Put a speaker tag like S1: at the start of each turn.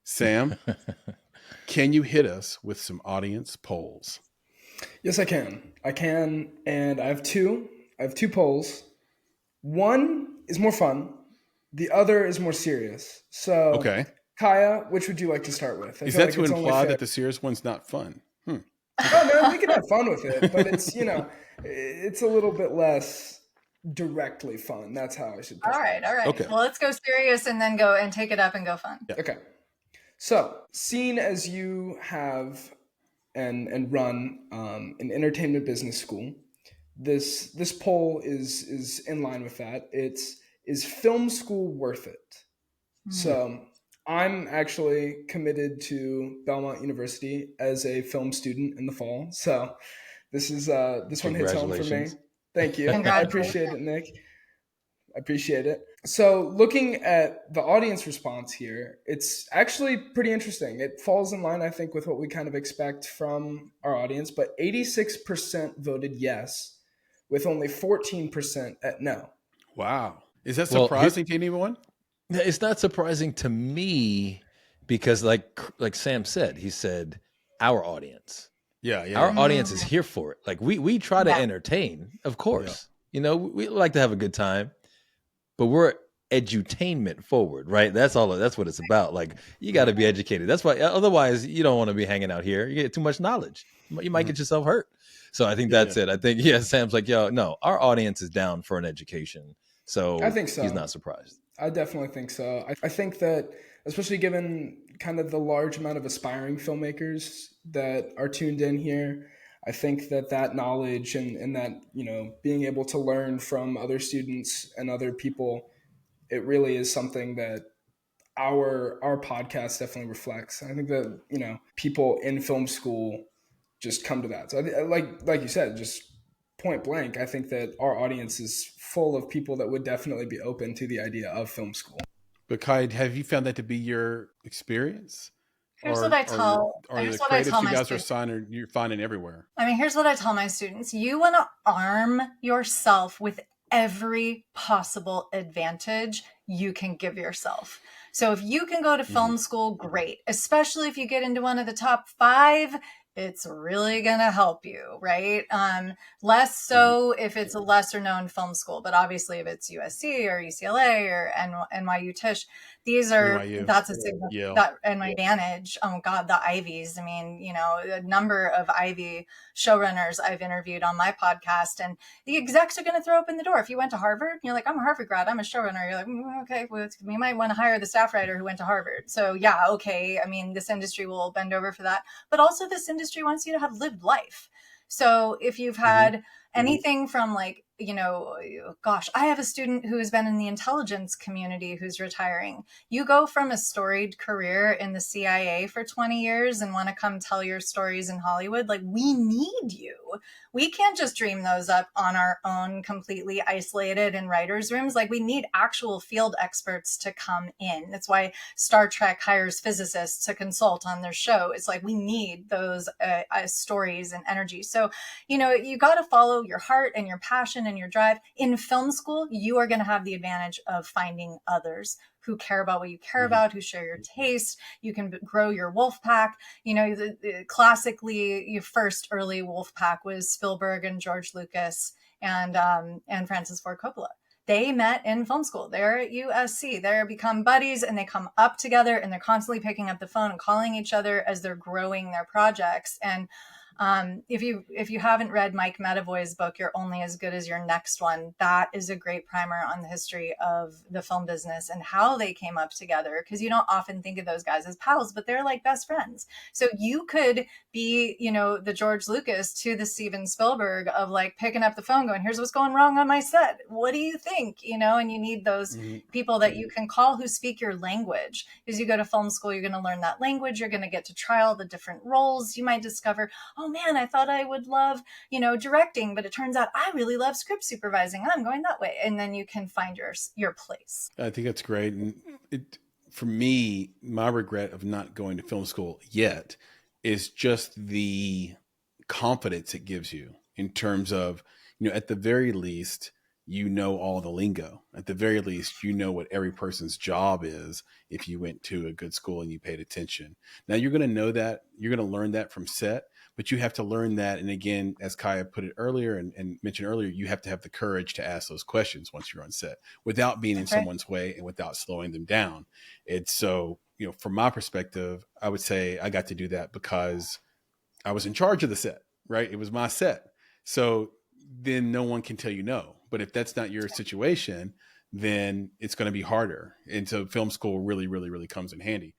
S1: Sam, can you hit us with some audience polls?
S2: Yes, I can. I can, and I have two. I have two polls. One is more fun. The other is more serious. So,
S1: Okay.
S2: Kaya, which would you like to start with? I
S1: Is
S2: feel
S1: that
S2: like
S1: to
S2: it's only
S1: imply
S2: fair.
S1: that the serious one's not fun?
S2: Oh
S1: Okay.
S2: man, we can have fun with it, but it's a little bit less directly fun. That's how I should put
S3: All
S2: it.
S3: right, all right.
S1: Okay.
S3: Well, let's go serious and then go and take it up and go fun.
S1: Yeah.
S2: Okay. So, seeing as you have and run an entertainment business school, this poll is in line with that. It's is film school worth it?
S3: Hmm.
S2: So I'm actually committed to Belmont University as a film student in the fall. So this one hits home for me.
S4: Congratulations.
S2: Thank you. I
S3: Congratulations.
S2: appreciate it, Nick. I appreciate it. So, looking at the audience response here, it's actually pretty interesting. It falls in line, I think, with what we kind of expect from our audience, but 86% voted yes, with only 14% at no.
S1: Wow. Is that
S4: Well,
S1: surprising to anyone?
S4: it's not surprising to me because, like Sam said, he said our audience.
S1: Yeah.
S4: Our
S1: Yeah.
S4: audience is
S3: Mm,
S4: here for it. Like we try to
S3: yeah.
S4: entertain, of
S1: Yeah.
S4: course. We like to have a good time, but we're edutainment forward, right? That's all. That's what it's about. Like you got to be educated. That's why. Otherwise, you don't want to be hanging out here. You get too much knowledge. You might
S1: Mhm.
S4: get yourself hurt. So I think
S1: Yeah.
S4: that's
S1: Yeah.
S4: it. I think Sam's like, yo, no, our audience is down for an education.
S2: I
S4: So
S2: think
S4: he's
S2: so.
S4: not surprised.
S2: I definitely think so. I think that, especially given kind of the large amount of aspiring filmmakers that are tuned in here, I think that that knowledge and that, being able to learn from other students and other people, it really is something that our podcast definitely reflects. I think that people in film school just come to that. So like you said, just point blank, I think that our audience is full of people that would definitely be open to the idea of film school.
S1: But Kai, have you found that to be your experience?
S3: Here's what I
S1: Or
S3: tell
S1: are the
S3: here's what I
S1: creatives
S3: tell
S1: you
S3: my
S1: guys are
S3: students.
S1: signing you're finding everywhere?
S3: I mean, here's what I tell my students. You want to arm yourself with every possible advantage you can give yourself. So if you can go to film school, great. Especially if you get into one of the top 5, it's really going to help you, right? Less
S1: Mhm.
S3: so if it's a lesser known film school, but obviously if it's USC or UCLA or NYU Tisch,
S1: NYU,
S3: that's a signal
S1: Yale.
S3: that and my advantage. Oh God, the Ivies. I mean, a number of Ivy showrunners I've interviewed on my podcast, and the execs are going to throw open the door. If you went to Harvard, you're like, I'm a Harvard grad, I'm a showrunner. You're like, okay, well, we might want to hire the staff writer who went to Harvard. So yeah, okay. I mean, this industry will bend over for that, but also this industry wants you to have lived life. So if you've
S1: Hmm.
S3: had anything from like, gosh, I have a student who has been in the intelligence community who's retiring. You go from a storied career in the CIA for 20 years and want to come tell your stories in Hollywood. Like, we need you. We can't just dream those up on our own, completely isolated in writers' rooms. Like, we need actual field experts to come in. That's why Star Trek hires physicists to consult on their show. It's like we need those stories and energy. So, you got to follow your heart and your passion and your drive. In film school, you are going to have the advantage of finding others who care about what you care
S1: Hmm.
S3: about, who share your taste. You can grow your wolf pack. Classically, your first early wolf pack was Spielberg and George Lucas and Francis Ford Coppola. They met in film school. They're at USC. They're become buddies and they come up together and they're constantly picking up the phone and calling each other as they're growing their projects. And if you haven't read Mike Medavoy's book, You're Only as Good as Your Next One, that is a great primer on the history of the film business and how they came up together. Because you don't often think of those guys as pals, but they're like best friends. So you could be, the George Lucas to the Steven Spielberg of like picking up the phone, going, "Here's what's going wrong on my set. What do you think?" And you need those
S1: Hmm.
S3: people that you can call who speak your language. Because you go to film school, you're going to learn that language. You're going to get to try all the different roles. You might discover, oh man, I thought I would love, directing, but it turns out I really love script supervising. I'm going that way. And then you can find your place.
S1: I think that's great. And for me, my regret of not going to film school yet is just the confidence it gives you in terms of, at the very least, you know all the lingo. At the very least, you know what every person's job is if you went to a good school and you paid attention. Now you're going to know that, you're going to learn that from set, but you have to learn that. And again, as Kaya put it earlier and mentioned earlier, you have to have the courage to ask those questions once you're on set without being in
S3: That's right.
S1: someone's way and without slowing them down. It's so, from my perspective, I would say I got to do that because I was in charge of the set, right? It was my set. So then no one can tell you no. But if that's not your situation, then it's going to be harder. And so film school really, really, really comes in handy.